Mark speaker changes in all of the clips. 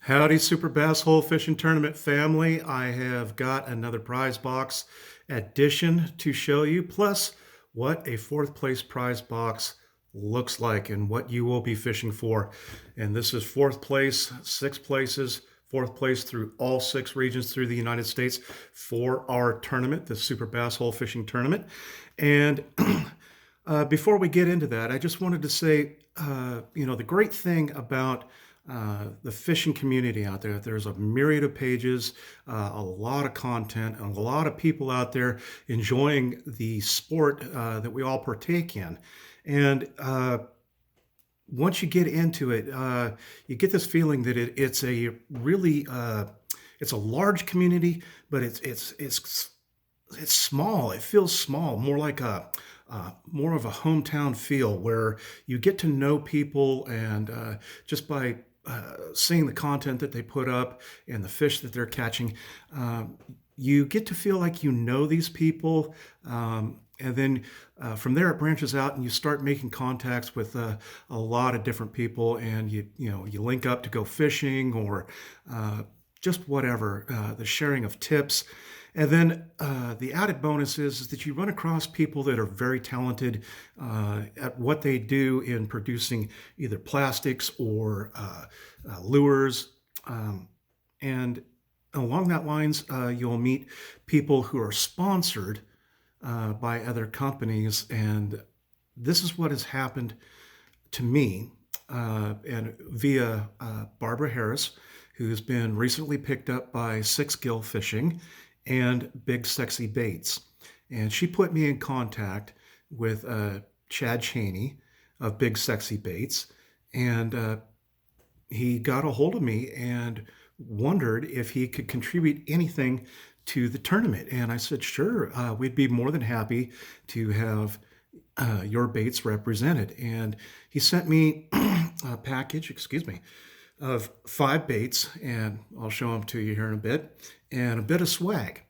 Speaker 1: Howdy, Super Bass Hole Fishing Tournament family. I have got another prize box addition to show you, plus what a fourth place prize box looks like and what you will be fishing for. And this is fourth place, six places, fourth place through all six regions through the United States for our tournament, the Super Bass Hole Fishing Tournament. And before we get into that, I just wanted to say, the great thing about the fishing community out there, there's a myriad of pages, a lot of content, and a lot of people out there enjoying the sport that we all partake in. And once you get into it, you get this feeling that it's a really it's a large community, but it's small. It feels small, more like a more of a hometown feel where you get to know people, and just by seeing the content that they put up and the fish that they're catching, you get to feel like you know these people. And then from there it branches out and you start making contacts with a lot of different people, and you link up to go fishing or just whatever, the sharing of tips. And then the added bonus is that you run across people that are very talented at what they do in producing either plastics or lures. And along that lines, you'll meet people who are sponsored by other companies. And this is what has happened to me, and via Barbara Harris, who's been recently picked up by Six Gill Fishing and Big Sexy Baits. And she put me in contact with Chad Cheney of Big Sexy Baits. And he got a hold of me and wondered if he could contribute anything to the tournament. And I said, sure, we'd be more than happy to have your baits represented. And he sent me a package, of 5 baits, and I'll show them to you here in a bit, and a bit of swag.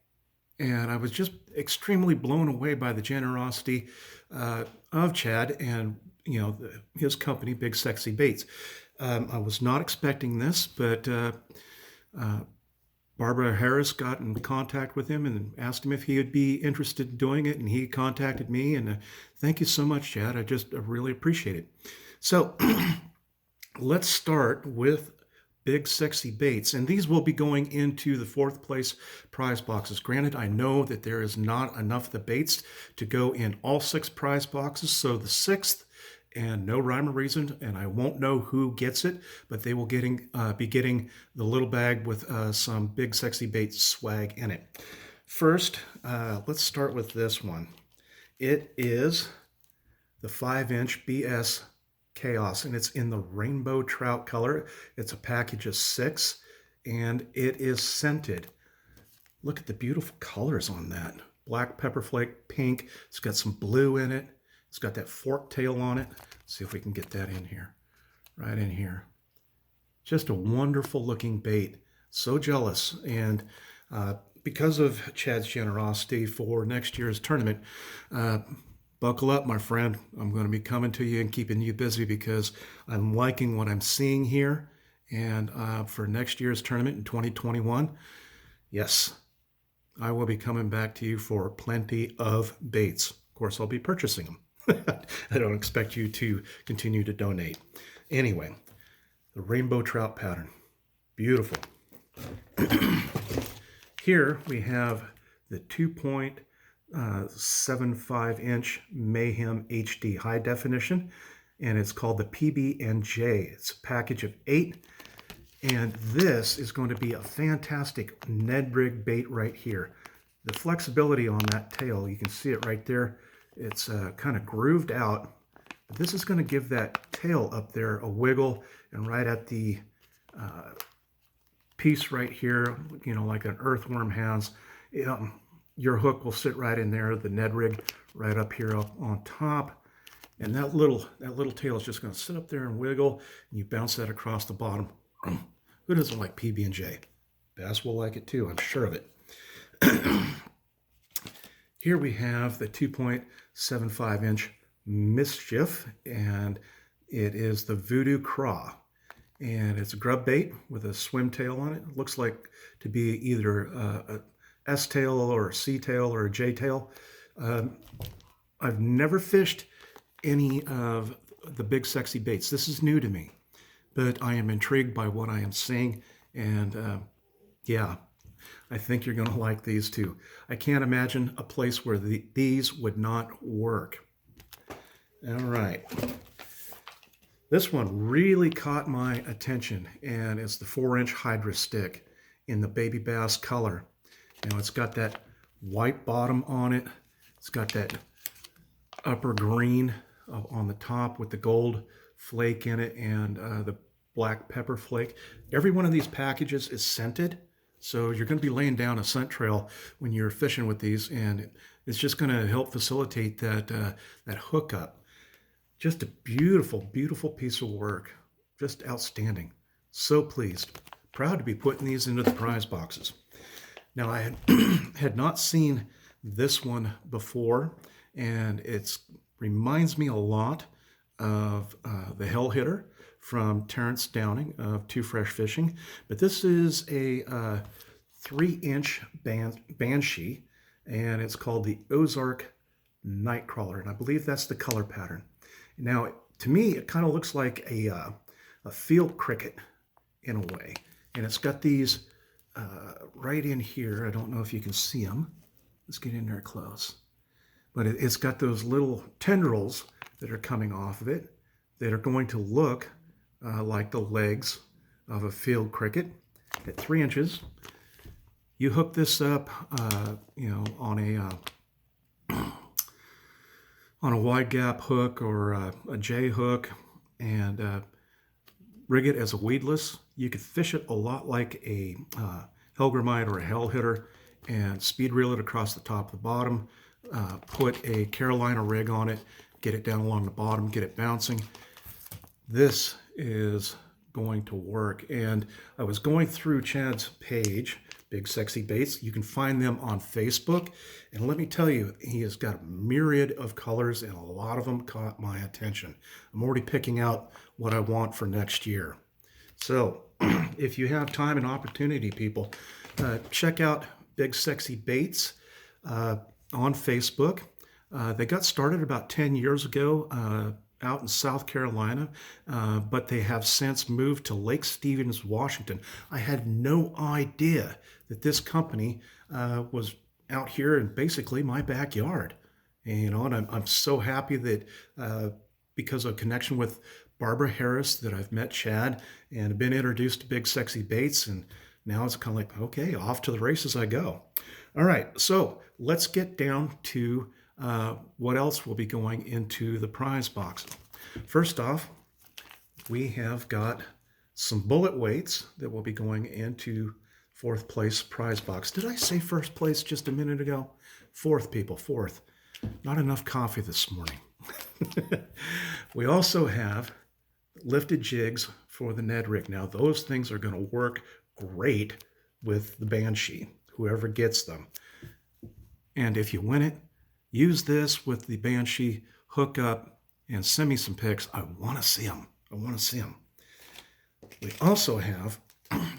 Speaker 1: And I was just extremely blown away by the generosity of Chad and his company, Big Sexy Baits. I was not expecting this, but Barbara Harris got in contact with him and asked him if he would be interested in doing it, and he contacted me. And thank you so much, Chad. I really appreciate it. So let's start with Big Sexy Baits, and these will be going into the fourth place prize boxes. Granted, I know that there is not enough of the baits to go in all 6 prize boxes, so the 6th, and no rhyme or reason, and I won't know who gets it, but they will be getting the little bag with some Big Sexy Baits swag in it. First, let's start with this one. It is the 5-inch BS Chaos, and it's in the rainbow trout color. It's a package of 6, and it is scented. Look at the beautiful colors on that. Black pepper flake, pink. It's got some blue in it. It's got that fork tail on it. Let's see if we can get that in here. Right in here. Just a wonderful looking bait. So jealous. And because of Chad's generosity for next year's tournament, buckle up, my friend. I'm going to be coming to you and keeping you busy because I'm liking what I'm seeing here. And for next year's tournament in 2021, yes, I will be coming back to you for plenty of baits. Of course, I'll be purchasing them. I don't expect you to continue to donate. Anyway, the rainbow trout pattern. Beautiful. Here we have the 2.75-inch Mayhem HD high definition, and it's called the PB&J. It's a package of 8, and this is going to be a fantastic Ned rig bait right here. The flexibility on that tail, you can see it right there. It's kind of grooved out. But this is going to give that tail up there a wiggle, and right at the piece right here, like an earthworm has, your hook will sit right in there, the Ned rig right up here up on top. And that little tail is just going to sit up there and wiggle, and you bounce that across the bottom. Who doesn't like PB&J? Bass will like it too, I'm sure of it. Here we have the 2.75-inch Mischief, and it is the Voodoo Craw. and it's a grub bait with a swim tail on it. It looks like to be either a S tail or a C tail or a J tail. Um, I've never fished any of the Big Sexy baits. This is new to me, but I am intrigued by what I am seeing, and yeah, I think you're going to like these too. I can't imagine a place where these would not work. All right. This one really caught my attention, and it's the 4-inch Hydra stick in the baby bass color. Now it's got that white bottom on it. It's got that upper green on the top with the gold flake in it and the black pepper flake. Every one of these packages is scented, so you're going to be laying down a scent trail when you're fishing with these, and it's just going to help facilitate that hookup. Just a beautiful, beautiful piece of work. Just outstanding. So pleased. Proud to be putting these into the prize boxes. Now, I had not seen this one before, and it reminds me a lot of the Hell Hitter from Terrence Downing of Too Fresh Fishing. But this is a 3-inch Banshee, and it's called the Ozark Nightcrawler, and I believe that's the color pattern. Now, to me, it kind of looks like a field cricket in a way. And it's got these right in here. I don't know if you can see them. Let's get in there close. But it's got those little tendrils that are coming off of it that are going to look like the legs of a field cricket at 3 inches. You hook this up, on a wide gap hook or a J hook, and rig it as a weedless. You could fish it a lot like a Hellgrammite or a Hell Hitter and speed reel it across the top of the bottom, put a Carolina rig on it, get it down along the bottom, get it bouncing. This is going to work. And I was going through Chad's page, Big Sexy Baits. You can find them on Facebook. And let me tell you, he has got a myriad of colors, and a lot of them caught my attention. I'm already picking out what I want for next year. So if you have time and opportunity, people, check out Big Sexy Baits on Facebook. They got started about 10 years ago out in South Carolina, but they have since moved to Lake Stevens, Washington. I had no idea that this company was out here in basically my backyard. And, and I'm so happy that because of connection with Barbara Harris that I've met Chad and been introduced to Big Sexy Baits, and now it's kind of like, okay, off to the races I go. All right, so let's get down to what else will be going into the prize box. First off, we have got some bullet weights that will be going into 4th place prize box. Did I say 1st place just a minute ago? 4th, people, 4th. Not enough coffee this morning. We also have lifted jigs for the Ned rig. Now, those things are going to work great with the Banshee, whoever gets them. And if you win it, use this with the Banshee, hook up, and send me some pics. I want to see them. I want to see them. We also have,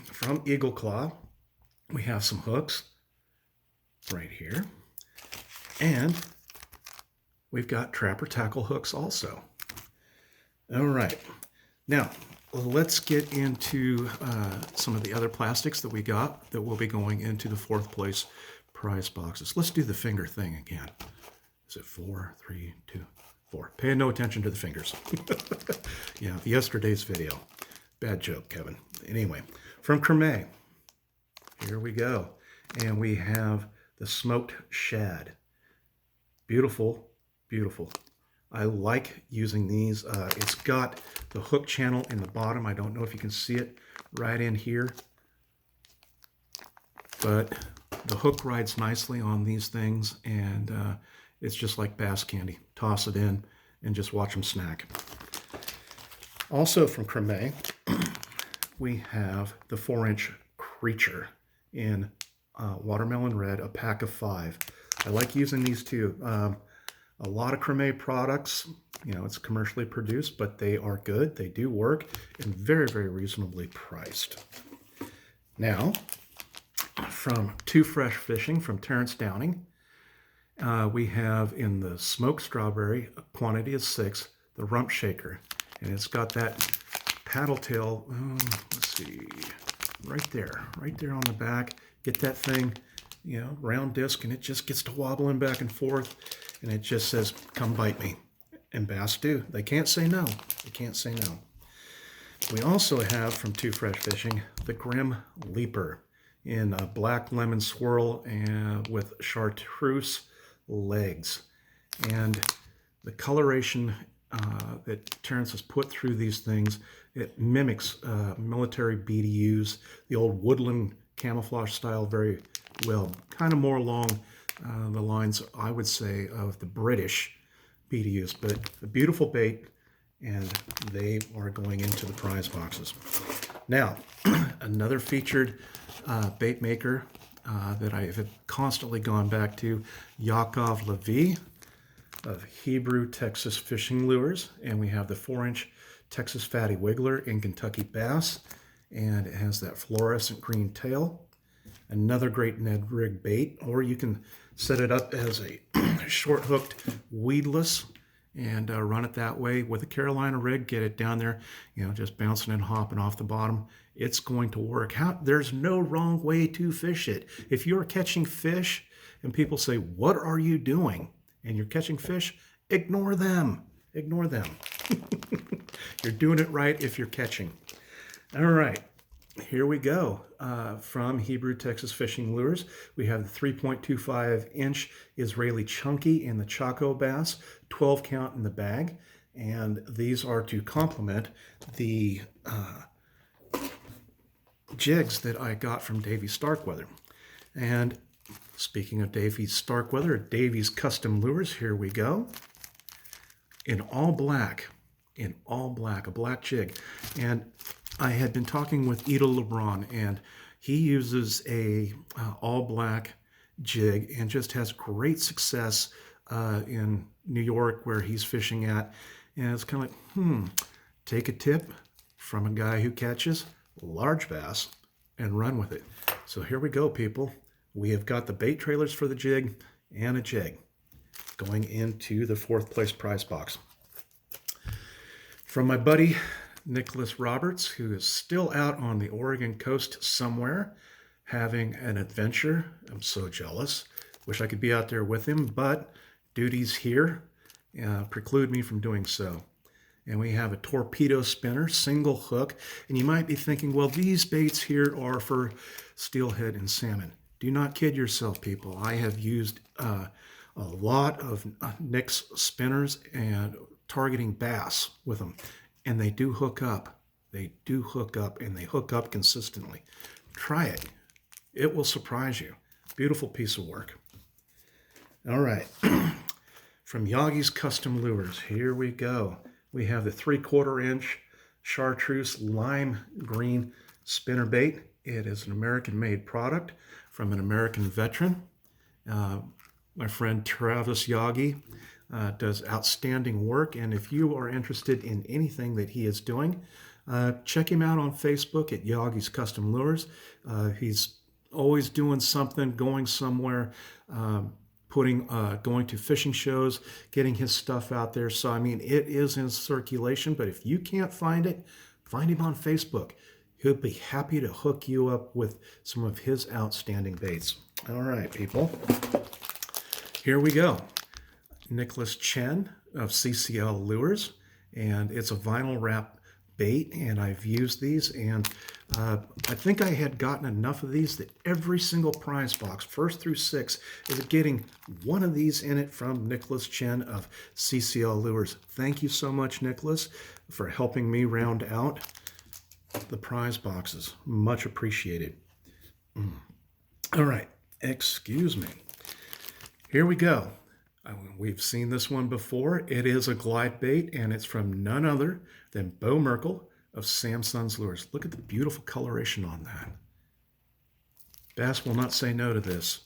Speaker 1: from Eagle Claw, we have some hooks right here. And we've got Trapper Tackle hooks also. All right. Now, let's get into some of the other plastics that we got that will be going into the 4th place prize boxes. Let's do the finger thing again. Is it 4, 3, 2, 4? Paying no attention to the fingers. Yeah, yesterday's video. Bad joke, Kevin. Anyway, from Creme, here we go. And we have the smoked shad. Beautiful, beautiful. I like using these. It's got the hook channel in the bottom. I don't know if you can see it right in here, but the hook rides nicely on these things, and it's just like bass candy. Toss it in and just watch them snack. Also from Creme, we have the 4-inch Creature in watermelon red, a pack of 5. I like using these too. A lot of Creme products You know, it's commercially produced, but they are good. They do work and very, very reasonably priced. Now, from Too Fresh Fishing from Terrence Downing, we have in the smoked strawberry, a quantity of 6, the Rump Shaker. And it's got that paddle tail, let's see, right there on the back. Get that thing, you know, round disc, and it just gets to wobbling back and forth, and it just says, come bite me. And bass do. They can't say no. They can't say no. We also have from Too Fresh Fishing the Grim Leaper in a black lemon swirl and with chartreuse legs. And the coloration that Terrence has put through these things, it mimics military BDUs, the old woodland camouflage style very well. Kind of more along the lines, I would say, of the British BDUs, but a beautiful bait, and they are going into the prize boxes. Now, another featured bait maker that I have constantly gone back to, Yaakov Levi of Hebrew Texas Fishing Lures, and we have the 4-inch Texas Fatty Wiggler in Kentucky Bass, and it has that fluorescent green tail. Another great Ned rig bait, or you can set it up as a short hooked weedless and run it that way with a Carolina rig. Get it down there, you know, just bouncing and hopping off the bottom. It's going to work. There's no wrong way to fish it. If you're catching fish and people say, what are you doing? And you're catching fish, ignore them. Ignore them. You're doing it right if you're catching. All right. Here we go. From Hebrew Texas Fishing Lures, we have the 3.25-inch Israeli Chunky in the Chaco Bass, 12 count in the bag, and these are to complement the jigs that I got from Davey Starkweather. And speaking of Davey Starkweather, Davey's Custom Lures, here we go. In all black, a black jig. And I had been talking with Ido LeBron, and he uses a all black jig and just has great success in New York where he's fishing at. And it's kind of like, take a tip from a guy who catches large bass and run with it. So here we go, people. We have got the bait trailers for the jig and a jig going into the 4th place prize box. From my buddy Nicholas Roberts, who is still out on the Oregon coast somewhere having an adventure. I'm so jealous. Wish I could be out there with him, but duties here preclude me from doing so. And we have a torpedo spinner, single hook. And you might be thinking, well, these baits here are for steelhead and salmon. Do not kid yourself, people. I have used a lot of Nick's spinners and targeting bass with them. And they do hook up. They do hook up, and they hook up consistently. Try it. It will surprise you. Beautiful piece of work. All right. From Yagi's Custom Lures, here we go. We have the 3/4-inch chartreuse lime green spinner bait. It is an American-made product from an American veteran. My friend Travis Yagi does outstanding work, and if you are interested in anything that he is doing, check him out on Facebook at Yagi's Custom Lures. He's always doing something, going somewhere, going to fishing shows, getting his stuff out there. So I mean, it is in circulation, but if you can't find it, find him on Facebook. He'll be happy to hook you up with some of his outstanding baits. All right, people, here we go. Nicholas Chen of CCL Lures, and it's a vinyl wrap bait, and I've used these, and I think I had gotten enough of these that every single prize box, 1st through 6th, is getting one of these in it from Nicholas Chen of CCL Lures. Thank you so much, Nicholas, for helping me round out the prize boxes. Much appreciated. All right, excuse me. Here we go. We've seen this one before. It is a glide bait, and it's from none other than Bo Merkel of Samson's Lures. Look at the beautiful coloration on that. Bass will not say no to this.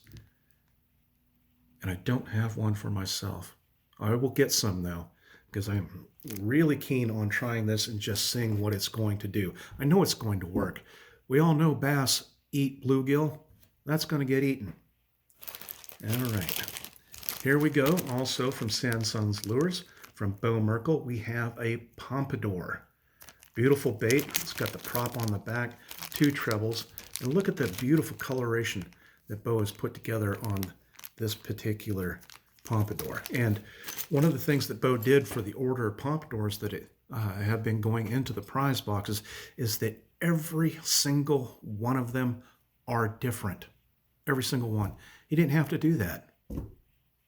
Speaker 1: And I don't have one for myself. I will get some, though. because I'm really keen on trying this and just seeing what it's going to do. I know it's going to work. We all know bass eat bluegill. That's going to get eaten. All right. Here we go. Also from Sanson's Lures, from Bo Merkel, we have a pompadour. Beautiful bait. It's got the prop on the back, 2 trebles. And look at the beautiful coloration that Bo has put together on this particular pompadour. And one of the things that Bo did for the order of pompadours that have been going into the prize boxes is that every single one of them are different. Every single one. He didn't have to do that,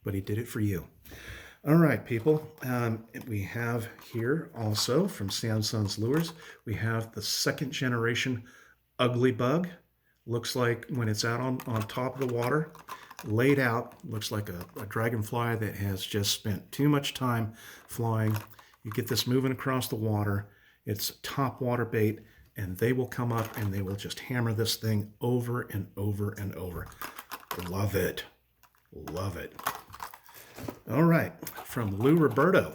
Speaker 1: but he did it for you. All right, people. We have here also from Sanson's Lures, we have the 2nd generation Ugly Bug. Looks like when it's out on top of the water, laid out, looks like a dragonfly that has just spent too much time flying. You get this moving across the water. It's top water bait, and they will come up and they will just hammer this thing over and over and over. Love it. Love it. All right, from Lou Roberto,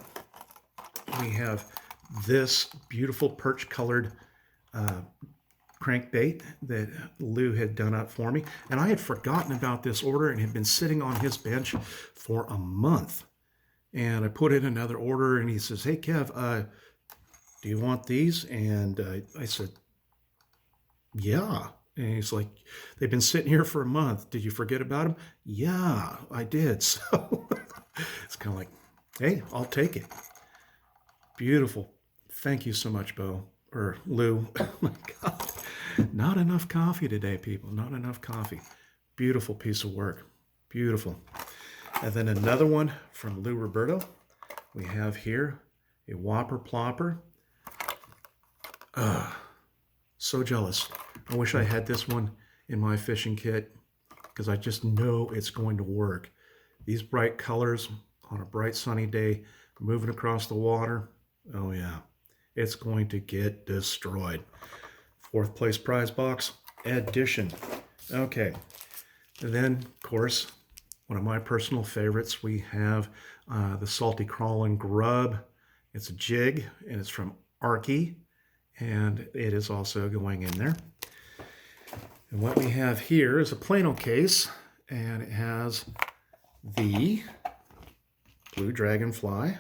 Speaker 1: we have this beautiful perch-colored crankbait that Lou had done up for me. And I had forgotten about this order and had been sitting on his bench for a month. And I put in another order, and he says, "Hey, Kev, do you want these?" And I said, "Yeah." And he's like, "They've been sitting here for a month. Did you forget about them?" "Yeah, I did." So it's kind of like, hey, I'll take it. Beautiful. Thank you so much, Bo, or Lou. Oh my God. Not enough coffee today, people. Not enough coffee. Beautiful piece of work. Beautiful. And then another one from Lou Roberto. We have here a Whopper Plopper. So jealous. I wish I had this one in my fishing kit because I just know it's going to work. These bright colors on a bright sunny day, moving across the water. Oh yeah, it's going to get destroyed. 4th place prize box edition. Okay, and then of course, one of my personal favorites, we have the Salty Crawlin' Grub. It's a jig, and it's from Arky, and it is also going in there. And what we have here is a Plano case, and it has the Blue Dragonfly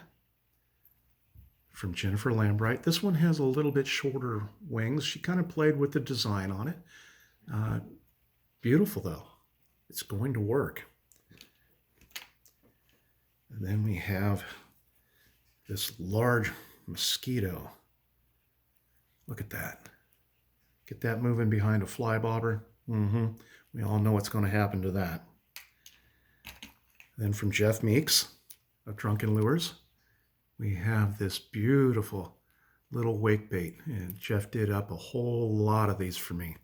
Speaker 1: from Jennifer Lambright. This one has a little bit shorter wings. She kind of played with the design on it. Beautiful, though. It's going to work. And then we have this large mosquito. Look at that. Get that moving behind a fly bobber. We all know what's going to happen to that. Then from Jeff Meeks of Drunken Lures, we have this beautiful little wake bait. And Jeff did up a whole lot of these for me.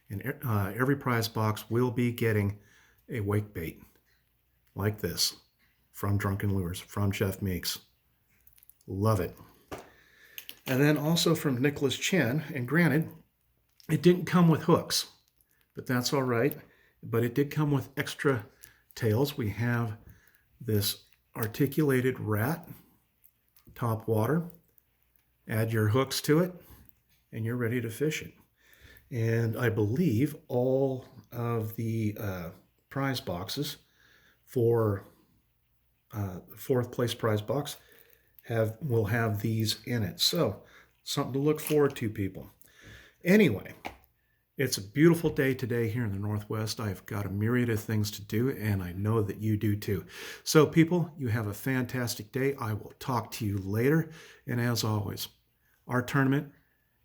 Speaker 1: And every prize box will be getting a wake bait like this from Drunken Lures, from Jeff Meeks. Love it. And then also from Nicholas Chen, and granted, it didn't come with hooks, but that's all right. But it did come with extra tails. We have this articulated rat, top water. Add your hooks to it, and you're ready to fish it. And I believe all of the prize boxes for the 4th place prize box will have these in it. So something to look forward to, people. Anyway, it's a beautiful day today here in the Northwest. I've got a myriad of things to do, and I know that you do too. So people, you have a fantastic day. I will talk to you later. And as always, our tournament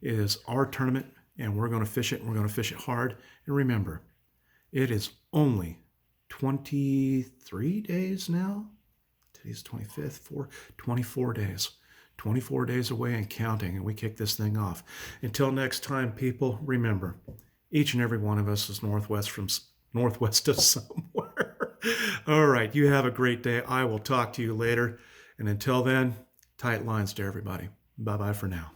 Speaker 1: is our tournament, and we're going to fish it, and we're going to fish it hard. And remember, it is only 23 days now. Today's 25th, 24 days. 24 days away and counting, and we kick this thing off. Until next time, people, remember, each and every one of us is northwest of somewhere. All right, you have a great day. I will talk to you later. And until then, tight lines to everybody. Bye-bye for now.